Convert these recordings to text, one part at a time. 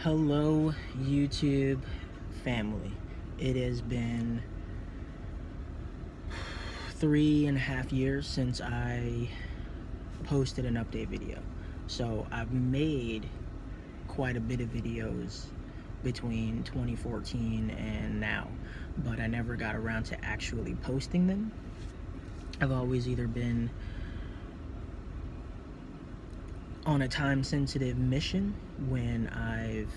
Hello, YouTube family. It has been 3.5 years since I posted an update video. So I've made quite a bit of videos between 2014 and now, but I never got around to actually posting them. I've always either been on a time-sensitive mission when I've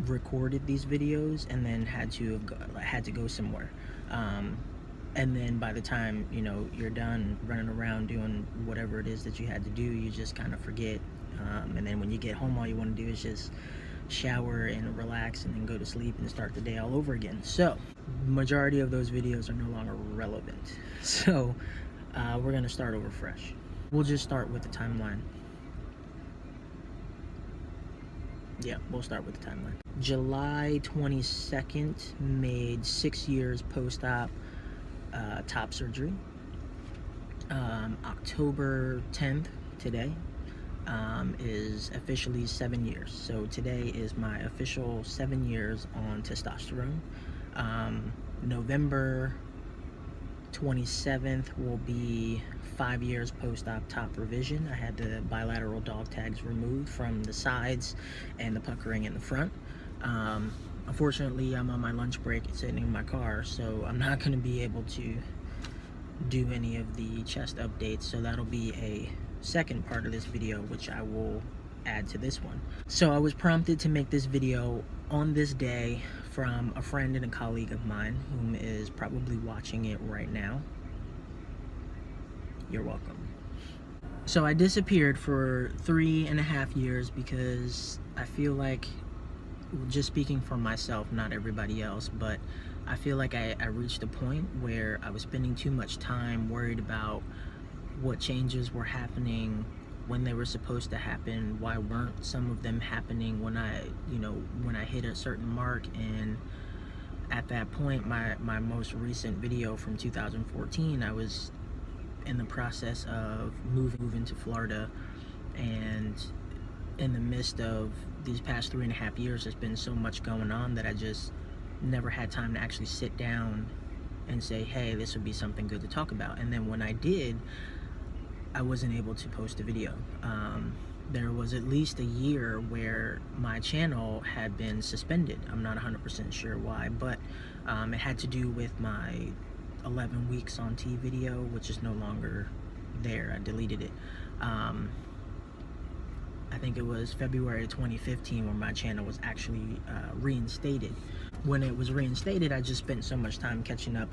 recorded these videos and then had to go somewhere, and then by the time you're done running around doing whatever it is that you had to do, you just kind of forget, and then when you get home, all you want to do is just shower and relax and then go to sleep and start the day all over again. So majority of those videos are no longer relevant, so we're gonna start over fresh. We'll just start with the timeline. Yeah, we'll start with the timeline. July 22nd, made 6 years post-op top surgery. October 10th, today, is officially 7 years. So today is my official 7 years on testosterone. November 27th will be 5 years post-op top revision. I had the bilateral dog tags removed from the sides and the puckering in the front. Unfortunately, I'm on my lunch break sitting in my car, so I'm not going to be able to do any of the chest updates, so that'll be a second part of this video, which I will add to this one. So I was prompted to make this video on this day from a friend and a colleague of mine whom is probably watching it right now. You're welcome. So I disappeared for 3.5 years because I feel like, just speaking for myself, not everybody else, but I feel like I reached a point where I was spending too much time worried about what changes were happening, when they were supposed to happen, why weren't some of them happening when I hit a certain mark. And at that point, my most recent video from 2014, I was in the process of moving to Florida, and in the midst of these past 3.5 years, there's been so much going on that I just never had time to actually sit down and say, hey, this would be something good to talk about. And then when I did, I wasn't able to post a video. There was at least a year where my channel had been suspended. I'm not 100% sure why, but it had to do with my 11 weeks on T video, which is no longer there. I deleted it. I think it was February 2015 when my channel was actually reinstated. When it was reinstated, I just spent so much time catching up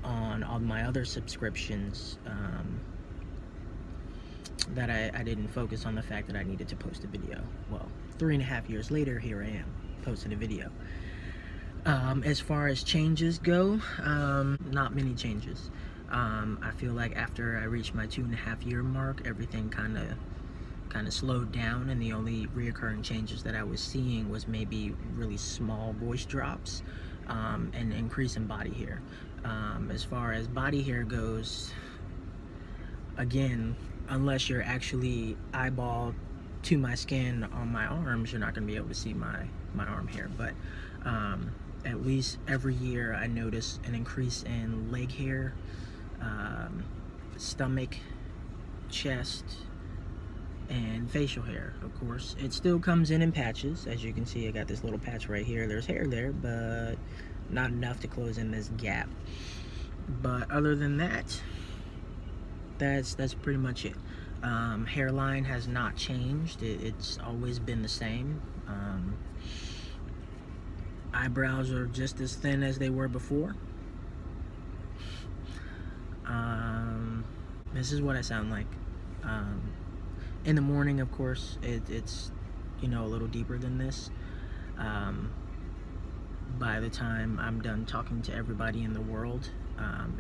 on all my other subscriptions that I didn't focus on the fact that I needed to post a video. Well, 3.5 years later, here I am, posting a video. As far as changes go, not many changes. I feel like after I reached my 2.5 year mark, everything kind of slowed down, and the only reoccurring changes that I was seeing was maybe really small voice drops, and increase in body hair. As far as body hair goes, again, unless you're actually eyeball to my skin on my arms, you're not going to be able to see my arm hair. But at least every year I notice an increase in leg hair, stomach, chest, and facial hair. Of course, it still comes in patches. As you can see, I got this little patch right here. There's hair there, but not enough to close in this gap. But other than that, that's pretty much it. Hairline has not changed. It's always been the same. Eyebrows are just as thin as they were before. This is what I sound like. In the morning, of course, it's a little deeper than this. By the time I'm done talking to everybody in the world,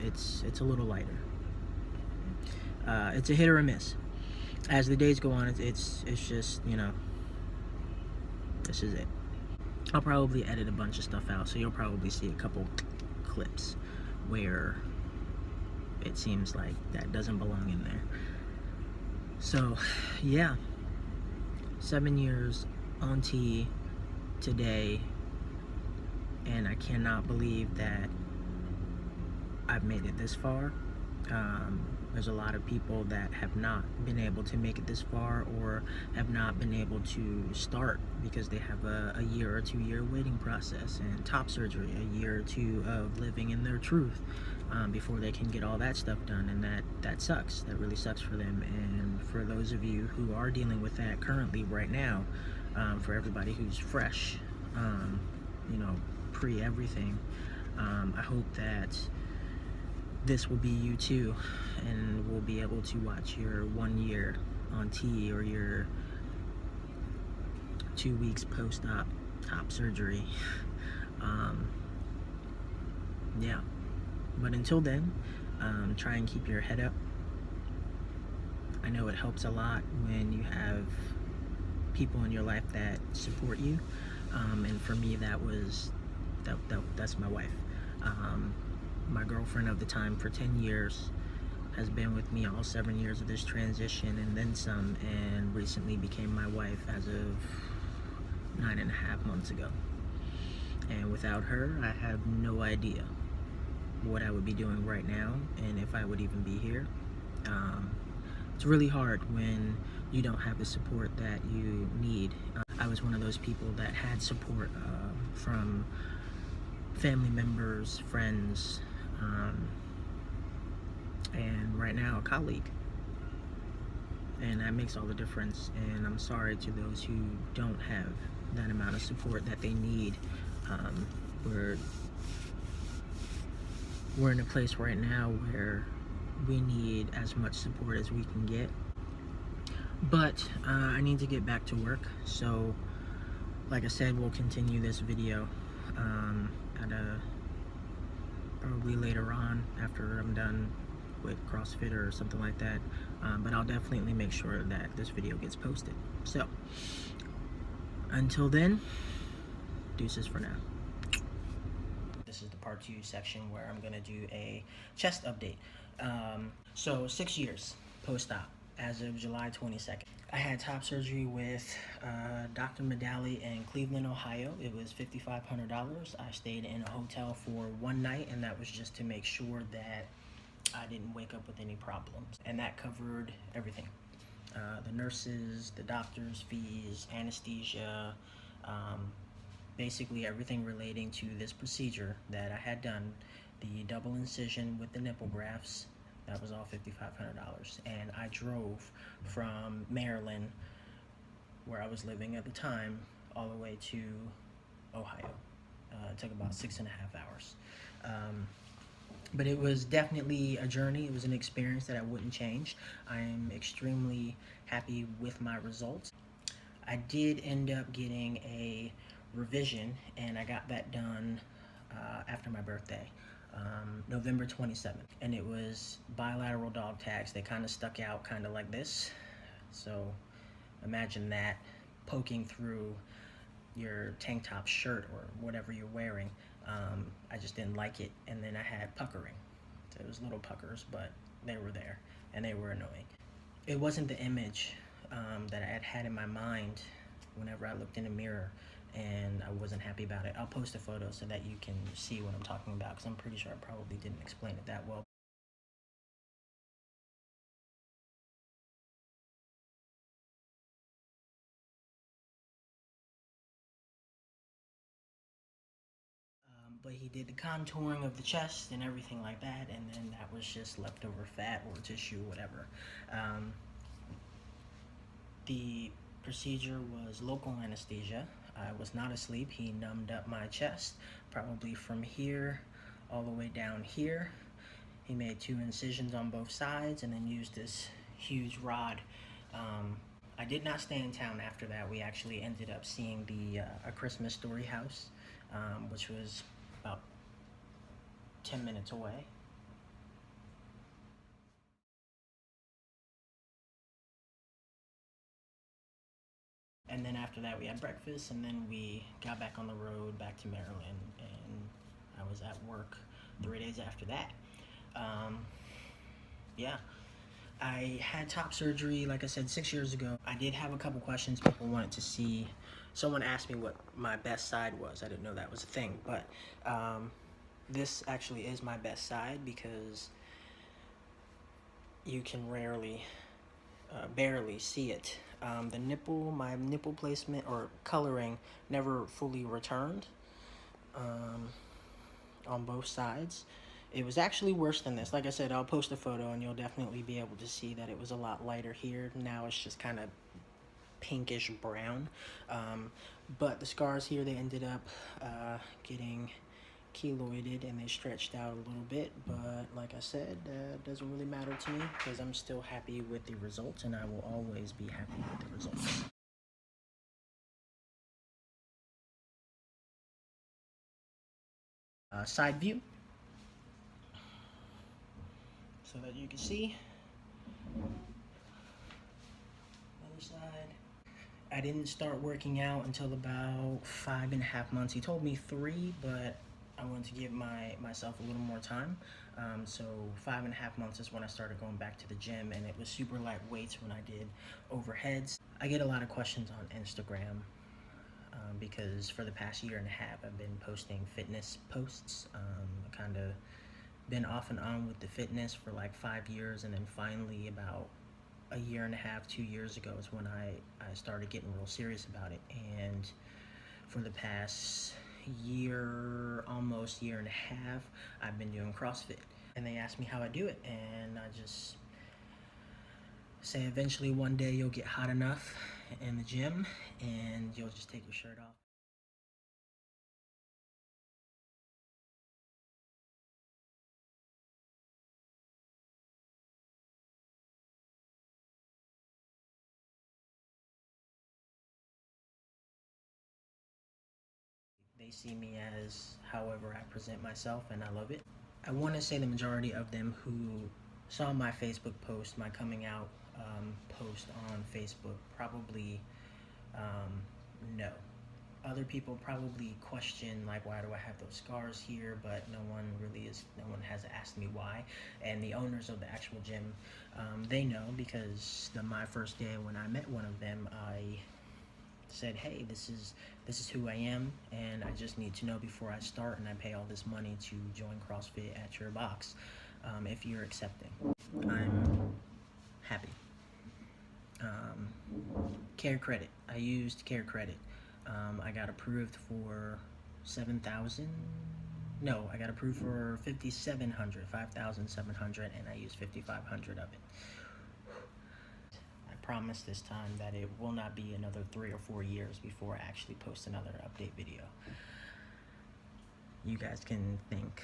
it's a little lighter. It's a hit or a miss. As the days go on, it's just, this is it. I'll probably edit a bunch of stuff out, so you'll probably see a couple clips where it seems like that doesn't belong in there. So yeah, 7 years on T, today, and I cannot believe that I've made it this far. There's a lot of people that have not been able to make it this far, or have not been able to start because they have a year or 2 year waiting process, and top surgery, a year or two of living in their truth before they can get all that stuff done. And that sucks. That really sucks for them. And for those of you who are dealing with that currently right now, for everybody who's fresh, you know, pre everything, I hope that this will be you too, and we'll be able to watch your 1 year on T, or your 2 weeks post-op top surgery. Yeah, but until then, try and keep your head up. I know it helps a lot when you have people in your life that support you, and for me that's my wife. My girlfriend of the time for 10 years has been with me all 7 years of this transition and then some, and recently became my wife as of 9.5 months ago. And without her, I have no idea what I would be doing right now, and if I would even be here. It's really hard when you don't have the support that you need. I was one of those people that had support from family members, friends, and right now a colleague, and that makes all the difference. And I'm sorry to those who don't have that amount of support that they need. We're in a place right now where we need as much support as we can get, but I need to get back to work. So like I said, we'll continue this video at probably later on after I'm done with CrossFit or something like that, but I'll definitely make sure that this video gets posted. So until then, deuces for now. This is the part 2 section where I'm gonna do a chest update. So 6 years post-op as of July 22nd. I had top surgery with Dr. Medali in Cleveland, Ohio. It was $5,500. I stayed in a hotel for 1 night, and that was just to make sure that I didn't wake up with any problems. And that covered everything. The nurses, the doctor's fees, anesthesia, basically everything relating to this procedure that I had done. The double incision with the nipple grafts, that was all $5,500. And I drove from Maryland, where I was living at the time, all the way to Ohio. It took about 6.5 hours. But it was definitely a journey. It was an experience that I wouldn't change. I am extremely happy with my results. I did end up getting a revision, and I got that done after my birthday, November 27th. And it was bilateral dog tags. They kind of stuck out kind of like this. So imagine that poking through your tank top shirt or whatever you're wearing. I just didn't like it. And then I had puckering. So it was little puckers, but they were there and they were annoying. It wasn't the image that I had in my mind whenever I looked in the mirror, and I wasn't happy about it. I'll post a photo so that you can see what I'm talking about, because I'm pretty sure I probably didn't explain it that well. But he did the contouring of the chest and everything like that, and then that was just leftover fat or tissue, whatever. The procedure was local anesthesia. I was not asleep. He numbed up my chest, probably from here all the way down here. He made 2 incisions on both sides and then used this huge rod. I did not stay in town after that. We actually ended up seeing the A Christmas Story house, which was about 10 minutes away. And then after that we had breakfast, and then we got back on the road back to Maryland, and I was at work 3 days after that. Yeah, I had top surgery, like I said, 6 years ago. I did have a couple questions people wanted to see. Someone asked me what my best side was. I didn't know that was a thing, but this actually is my best side because you can barely see it. My nipple placement or coloring never fully returned on both sides. It was actually worse than this. Like I said, I'll post a photo and you'll definitely be able to see that it was a lot lighter here. Now it's just kind of pinkish brown. But the scars here, they ended up getting keloided and they stretched out a little bit. But like I said, it doesn't really matter to me because I'm still happy with the results and I will always be happy with the results. Side view so that you can see. Other side. I didn't start working out until about 5.5 months. He told me 3, but I wanted to give myself a little more time. So 5.5 months is when I started going back to the gym, and it was super light weights when I did overheads. I get a lot of questions on Instagram because for the past 1.5 years I've been posting fitness posts. Kind of been off and on with the fitness for like 5 years, and then finally about 1.5 years, 2 years ago is when I started getting real serious about it. And for the past year, almost 1.5 years, I've been doing CrossFit. And they asked me how I do it, and I just say eventually one day you'll get hot enough in the gym and you'll just take your shirt off. They see me as however I present myself, and I love it. I want to say the majority of them who saw my Facebook post, my coming out post on Facebook, probably no. Other people probably question, like, why do I have those scars here? But no one has asked me why. And the owners of the actual gym, they know because my first day when I met one of them, I said, hey, this is who I am, and I just need to know before I start, and I pay all this money to join CrossFit at your box if you're accepting. I'm happy. Care credit. I used care credit. I got approved for 7,000. No, I got approved for 5,700, and I used 5,500 of it. I promise this time that it will not be another 3 or 4 years before I actually post another update video. You guys can thank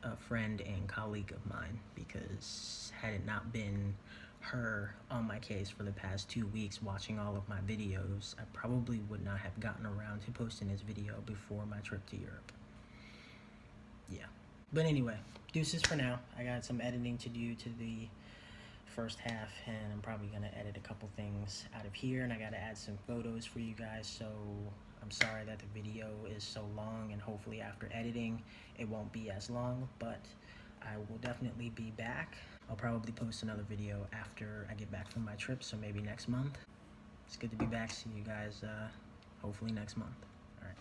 a friend and colleague of mine, because had it not been her on my case for the past 2 weeks watching all of my videos, I probably would not have gotten around to posting this video before my trip to Europe. Yeah. But anyway, deuces for now. I got some editing to do to the first half, and I'm probably gonna edit a couple things out of here, and I gotta add some photos for you guys, so I'm sorry that the video is so long, and hopefully after editing it won't be as long, but I will definitely be back. I'll probably post another video after I get back from my trip, so maybe next month. It's good to be back. See you guys hopefully next month. All right.